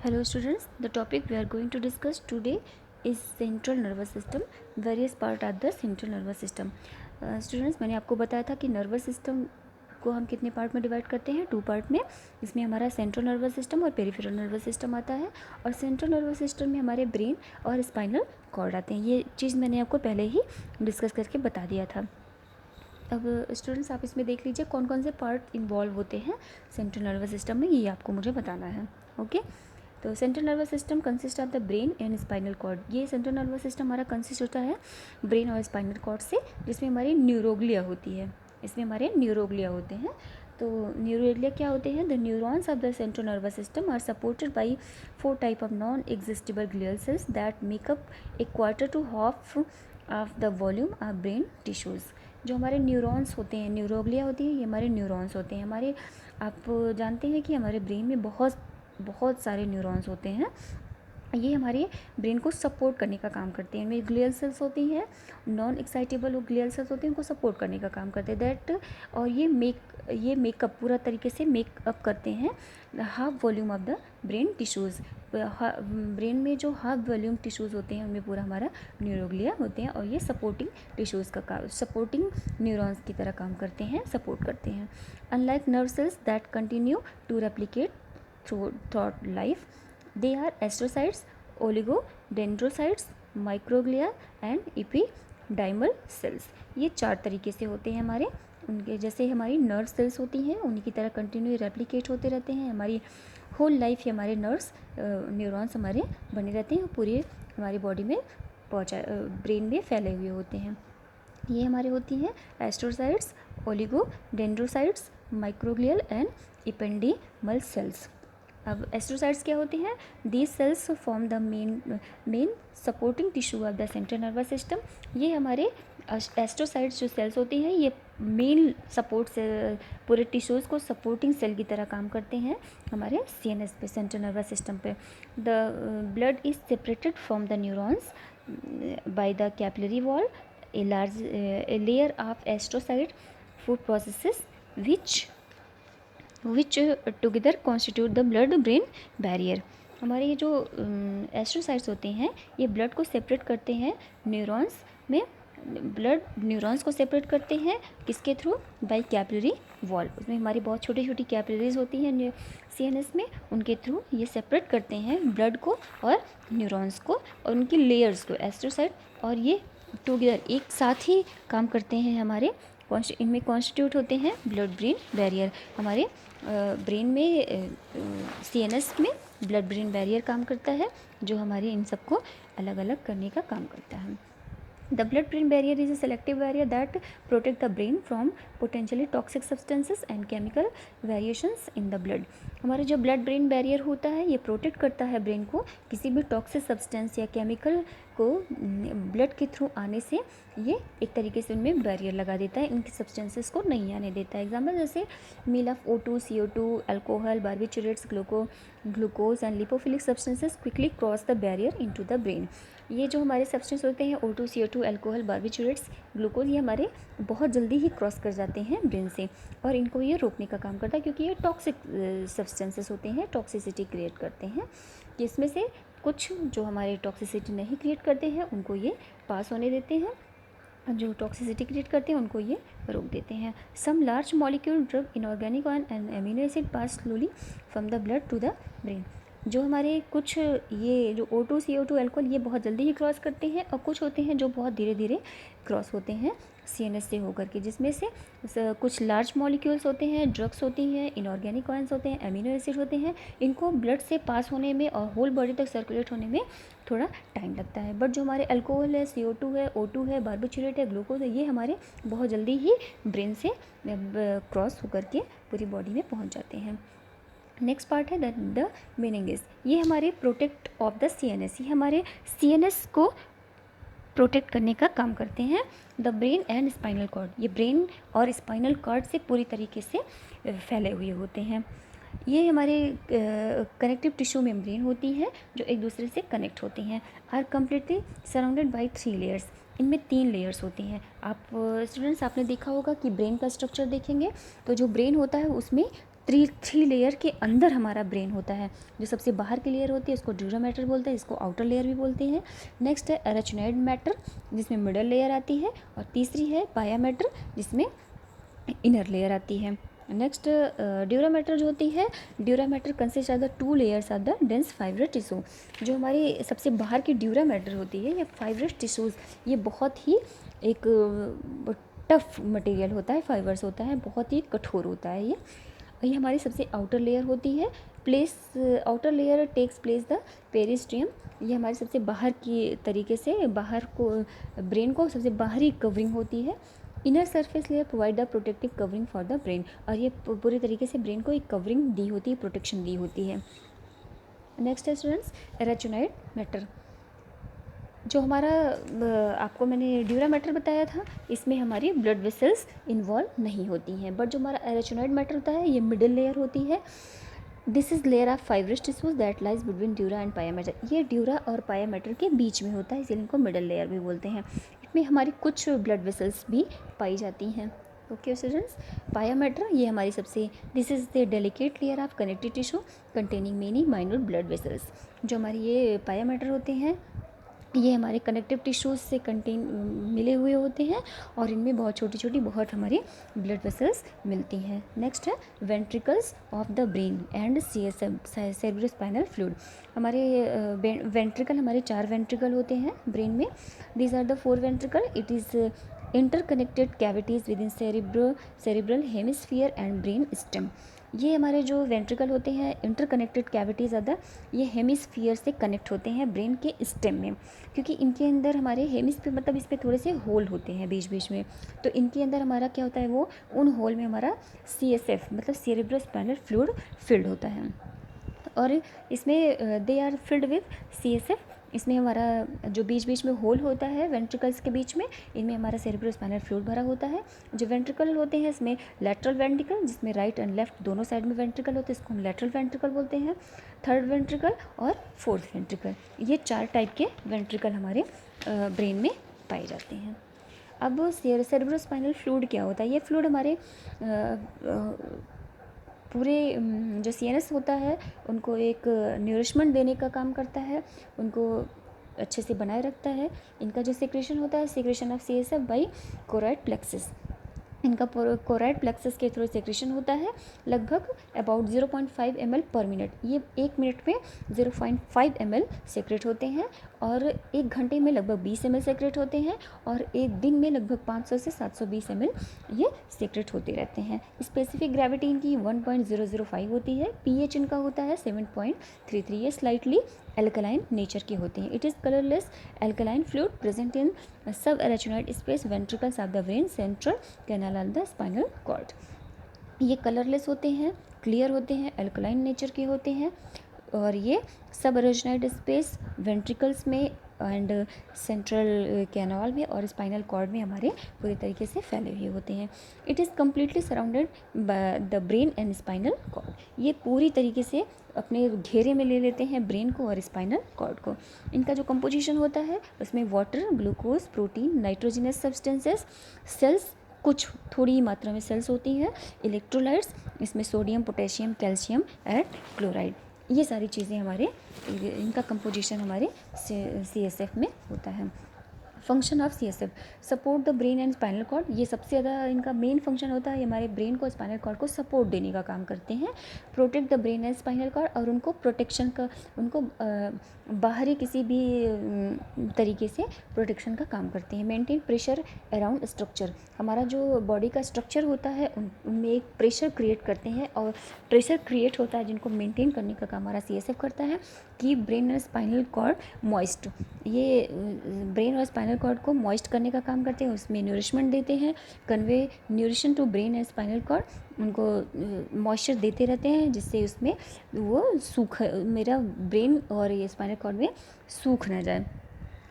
Hello students, the topic we are going to discuss today is central nervous system. Various part are the central nervous system. Students, मैंने आपको बताया था कि nervous system को हम कितने पार्ट में डिवाइड करते हैं, 2 पार्ट में. इसमें हमारा सेंट्रल नर्वस सिस्टम और पेरिफेरल नर्वस सिस्टम आता है, और सेंट्रल नर्वस सिस्टम में हमारे ब्रेन और स्पाइनल कॉर्ड आते हैं. ये चीज़ मैंने आपको पहले ही डिस्कस करके बता दिया था. अब स्टूडेंट्स आप इसमें देख लीजिए कौन कौन से पार्ट इन्वॉल्व होते हैं सेंट्रल नर्वस सिस्टम में, ये आपको मुझे बताना है. ओके, तो central nervous system consist of the brain and spinal cord. ये सेंट्रल नर्वस सिस्टम हमारा कंसिस्ट होता है ब्रेन और स्पाइनल कॉर्ड से, जिसमें हमारी न्यूरोग्लिया होती है. इसमें हमारे न्यूरोग्लिया होते हैं. तो न्यूरोग्लिया क्या होते हैं? The neurons of the central nervous system are supported by 4 type of non excitable glial cells that make up a quarter to half of the volume of brain tissues. जो हमारे न्यूरॉन्स होते हैं, न्यूरोग्लिया होती है, ये हमारे न्यूरॉन्स होते हैं. हमारे आप जानते हैं कि हमारे ब्रेन में बहुत सारे न्यूरॉन्स होते हैं. ये हमारे ब्रेन को सपोर्ट करने का काम करते हैं. इनमें ग्लियल सेल्स होती हैं, नॉन एक्साइटेबल ग्लियल सेल्स होते हैं, उनको सपोर्ट करने का काम करते हैं. दैट और ये मेकअप पूरा तरीके से मेकअप करते हैं half volume of the brain tissues. Brain में जो हाफ वॉल्यूम टिश्यूज़ होते हैं उनमें पूरा हमारा न्यूरोग्लिया होते हैं, और ये सपोर्टिंग टिश्यूज़ का काम, सपोर्टिंग न्यूरॉन्स की तरह काम करते हैं, सपोर्ट करते हैं. Unlike nerve cells that continue to replicate throughout life, they are astrocytes, oligodendrocytes, microglia and epidermal cells. ये 4 तरीके से होते हैं हमारे. उनके जैसे हमारी नर्व सेल्स होती हैं उन्हीं की तरह कंटिन्यू रेप्लिकेट होते रहते हैं. हमारी होल लाइफ हमारे नर्व्स न्यूरॉन्स हमारे बने रहते हैं, पूरे हमारी बॉडी में ब्रेन में फैले हुए होते हैं. ये हमारे होती हैं astrocytes, oligodendrocytes, microglial and ependymal cells. अब एस्ट्रोसाइट्स क्या होते हैं? These cells form the main supporting tissue of the central nervous system. ये हमारे एस्ट्रोसाइट्स जो सेल्स होती हैं ये मेन सपोर्ट से पूरे टिश्यूज़ को सपोर्टिंग सेल की तरह काम करते हैं हमारे CNS पे, सेंट्रल नर्वस सिस्टम पे. The blood is separated from the neurons by the capillary wall. A layer of astrocyte food processes which together constitute the blood brain barrier. हमारे ये जो एस्ट्रोसाइट्स होते हैं ये ब्लड को सेपरेट करते हैं न्यूरॉन्स में. ब्लड न्यूरॉन्स को सेपरेट करते हैं किसके थ्रू? Bye capillary wall. उसमें हमारी बहुत छोटी छोटी कैपिलरीज होती हैं CNS में, उनके थ्रू ये सेपरेट करते हैं ब्लड को और न्यूरॉन्स को और उनकी लेयर्स को, एस्ट्रोसाइट. और ये टुगेदर एक साथ ही काम करते हैं हमारे. इनमें कॉन्स्टिट्यूट होते हैं ब्लड ब्रेन बैरियर. हमारे ब्रेन में CNS में ब्लड ब्रेन बैरियर काम करता है, जो हमारे इन सबको अलग अलग करने का काम करता है. The blood-brain barrier is a selective barrier that protect the brain from potentially toxic substances and chemical variations in the blood. हमारा जो ब्लड ब्रेन बैरियर होता है ये प्रोटेक्ट करता है ब्रेन को किसी भी टॉक्सिक सब्सटेंस या केमिकल को ब्लड के थ्रू आने से. ये एक तरीके से उनमें बैरियर लगा देता है, इनके सब्सटेंसेस को नहीं आने देता है. एग्जाम्पल जैसे meal of O2, CO2, alcohol, barbiturates, glucose and lipophilic substances quickly cross the barrier into the brain. ये जो हमारे सब्सटेंस होते हैं O2, CO2, alcohol, barbiturates, glucose, ये हमारे बहुत जल्दी ही क्रॉस कर जाते हैं ब्रेन से, और इनको ये रोकने का काम करता है क्योंकि ये टॉक्सिक सब्सटेंसेस होते हैं, टॉक्सिसिटी क्रिएट करते हैं. इसमें से कुछ जो हमारे टॉक्सिसिटी नहीं क्रिएट करते हैं उनको ये पास होने देते हैं, जो टॉक्सिसिटी क्रिएट करते हैं उनको ये रोक देते हैं. Some large molecule drug, inorganic and amino acid pass slowly from the blood to the brain. जो हमारे कुछ ये जो O2, CO2, अल्कोहल ये बहुत जल्दी ही क्रॉस करते हैं, और कुछ होते हैं जो बहुत धीरे धीरे क्रॉस होते हैं CNS से होकर के, जिसमें से कुछ लार्ज मॉलिक्यूल्स होते हैं, ड्रग्स होती हैं, इनऑर्गेनिक ऑयल्स होते हैं, एमिनो एसिड होते हैं. इनको ब्लड से पास होने में और होल बॉडी तक सर्कुलेट होने में थोड़ा टाइम लगता है. बट जो हमारे अल्कोहल है, CO2 है, O2 है, बार्बिचुरेट है, ग्लूकोज है, ये हमारे बहुत जल्दी ही ब्रेन से क्रॉस होकर के पूरी बॉडी में पहुँच जाते हैं. नेक्स्ट पार्ट है द मेनिंगेस. ये हमारे प्रोटेक्ट ऑफ द CNS, ये हमारे CNS को प्रोटेक्ट करने का काम करते हैं. The brain and spinal cord, ये ब्रेन और स्पाइनल कॉर्ड से पूरी तरीके से फैले हुए होते हैं. ये हमारे कनेक्टिव टिश्यू मेम्ब्रेन होती है जो एक दूसरे से कनेक्ट होती हैं. Are completely surrounded by 3 layers. इनमें 3 लेयर्स होती हैं. आप स्टूडेंट्स आपने देखा होगा कि ब्रेन का स्ट्रक्चर देखेंगे तो जो ब्रेन होता है उसमें थ्री लेयर के अंदर हमारा ब्रेन होता है। जो सबसे बाहर की लेयर होती है उसको ड्यूरा मैटर बोलते हैं, इसको आउटर लेयर भी बोलते हैं। नेक्स्ट है एराचिनॉइड मैटर जिसमें मिडल लेयर आती है, और तीसरी है पाया मैटर जिसमें इनर लेयर आती है। नेक्स्ट ड्यूरा मैटर जो होती है, dura mater consist of the 2 layers of the dense fibrous tissue. जो हमारी सबसे बाहर की ड्यूरा मैटर होती है, ये फाइब्रस टिश्यूज़, ये बहुत ही एक टफ मटेरियल होता है, फाइबर्स होता है, बहुत ही कठोर होता है ये हमारी सबसे आउटर लेयर होती है। Outer layer takes place the periosteum. ये हमारी सबसे बाहर की तरीके से, बाहर को ब्रेन को सबसे बाहरी कवरिंग होती है। Inner surface layer provide the protective covering for the brain, और ये पूरी तरीके से ब्रेन को एक कवरिंग दी होती है, प्रोटेक्शन दी होती है। नेक्स्ट है स्टूडेंट्स एराचिनॉइड मैटर। जो हमारा आपको मैंने ड्यूरा मैटर बताया था, इसमें हमारी ब्लड वेसल्स इन्वॉल्व नहीं होती हैं, बट जो हमारा एराचिनॉइड मैटर होता है ये मिडिल लेयर होती है। This is layer of fibrous tissues that lies between dura and पाया मैटर। ये ड्यूरा और पाया मैटर के बीच में होता है, इसीलिए इनको मिडिल लेयर भी बोलते हैं। इसमें हमारी कुछ ब्लड वेसल्स भी पाई जाती हैं। ओके स्टूडेंट्स, पाया मैटर ये हमारी सबसे, this is the delicate layer of connective tissue containing many minute blood vessels. जो हमारी ये पाया मैटर होते हैं ये हमारे कनेक्टिव टिश्यूज़ से मिले हुए होते हैं, और इनमें बहुत छोटी छोटी बहुत हमारी ब्लड वेसल्स मिलती हैं। नेक्स्ट है ventricles of the brain and cerebrospinal fluid. हमारे वेंट्रिकल, हमारे 4 वेंट्रिकल होते हैं ब्रेन में। These are the 4 ventricle. It is interconnected cavities within cerebral hemisphere and brain stem. ये हमारे जो वेंट्रिकल होते हैं इंटरकनेक्टेड कैविटीज़ अदर, ये हेमिस्फीयर से कनेक्ट होते हैं ब्रेन के स्टेम में, क्योंकि इनके अंदर हमारे हेमिस्फीयर मतलब इस पर थोड़े से होल होते हैं बीच बीच में, तो इनके अंदर हमारा क्या होता है, वो उन होल में हमारा CSF मतलब सेरेब्रोस्पाइनल फ्लूइड फिल्ड होता है, और इसमें they are filled with CSF। इसमें हमारा जो बीच बीच में होल होता है वेंट्रिकल्स के बीच में, इनमें हमारा सेरेब्रोस्पाइनल फ्लूइड भरा होता है। जो वेंट्रिकल होते हैं इसमें लैटरल वेंट्रिकल, जिसमें राइट एंड लेफ्ट दोनों साइड में वेंट्रिकल होते हैं, इसको हम लैटरल वेंट्रिकल बोलते हैं। थर्ड वेंट्रिकल और फोर्थ वेंट्रिकल, ये 4 टाइप के वेंट्रिकल हमारे ब्रेन में पाए जाते हैं। अब सेरेब्रोस्पाइनल फ्लूइड क्या होता है? ये फ्लूइड हमारे पूरे जो CNS होता है उनको एक न्यूरिशमेंट देने का काम करता है, उनको अच्छे से बनाए रखता है। इनका जो सेक्रेशन होता है, secretion of CSF by choroid plexus, इनका कोरॉइड प्लेक्सस के थ्रू सेक्रेशन होता है लगभग अबाउट 0.5 ml पर मिनट। ये 1 मिनट में 0.5 ml सेक्रेट होते हैं, और 1 घंटे में लगभग 20 ml सेक्रेट होते हैं, और एक दिन में लगभग 500 से 720 ml ये सेक्रेट होते रहते हैं। स्पेसिफिक ग्रेविटी इनकी 1.005 होती है। pH इनका होता है 7.33। ये स्लाइटली एल्कलाइन नेचर के होते हैं। It is colourless alkaline fluid present in subarachnoid space ventricles of the brain central canal of the spinal cord. ये कलरलेस होते हैं, क्लियर होते हैं, एल्कलाइन नेचर के होते हैं, और ये सब एराचिनॉइड स्पेस वेंट्रिकल्स में एंड सेंट्रल कैनाल में और स्पाइनल कॉर्ड में हमारे पूरी तरीके से फैले हुए होते हैं। It is completely surrounded by the brain and spinal cord. ये पूरी तरीके से अपने घेरे में ले लेते हैं ब्रेन को और स्पाइनल कॉर्ड को। इनका जो कंपोजिशन होता है उसमें water, glucose, protein, nitrogenous substances, cells, कुछ थोड़ी मात्रा में सेल्स होती हैं, इलेक्ट्रोलाइट्स, इसमें sodium, potassium, calcium and chloride, ये सारी चीज़ें हमारे, इनका कंपोजिशन हमारे CSF में होता है। Function of CSF support the brain and spinal cord. ये सबसे ज़्यादा इनका मेन फंक्शन होता है, ये हमारे ब्रेन को, स्पाइनल कॉर्ड को सपोर्ट देने का काम करते हैं। Protect the brain and spinal cord, और उनको प्रोटेक्शन का, उनको बाहरी किसी भी तरीके से प्रोटेक्शन का काम करते हैं। मेंटेन प्रेशर अराउंड स्ट्रक्चर, हमारा जो बॉडी का स्ट्रक्चर होता है उनमें एक प्रेशर क्रिएट करते हैं, और प्रेशर क्रिएट होता है जिनको मेंटेन करने का काम हमारा CSF करता है। कि ब्रेन और स्पाइनल कॉर्ड मॉइस्ट, ये ब्रेन और स्पाइनल कॉर्ड को मॉइस्ट करने का काम करते हैं, उसमें न्यूरिशमेंट देते हैं, convey nutrition to brain and spinal cord, उनको मॉइस्चर देते रहते हैं जिससे उसमें वो मेरा ब्रेन और ये स्पाइनल कॉर्ड में सूख ना जाए।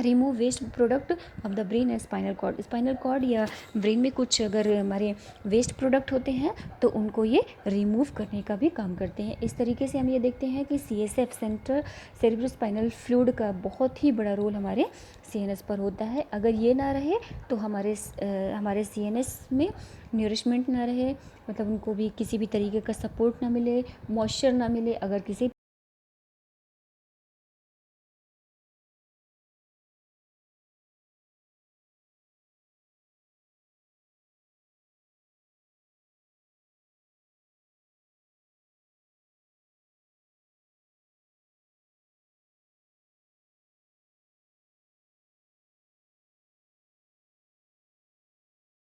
Remove waste product of the brain and spinal cord या ब्रेन में कुछ अगर हमारे वेस्ट प्रोडक्ट होते हैं तो उनको ये रिमूव करने का भी काम करते हैं। इस तरीके से हम ये देखते हैं कि CSF सेंट्रल सेरेब्रोस्पाइनल फ्लूइड का बहुत ही बड़ा रोल हमारे CNS पर होता है। अगर ये ना रहे तो हमारे CNS में न्यूरिशमेंट ना रहे, मतलब उनको भी किसी भी तरीके का सपोर्ट ना मिले, मॉइस्चर ना मिले। अगर किसी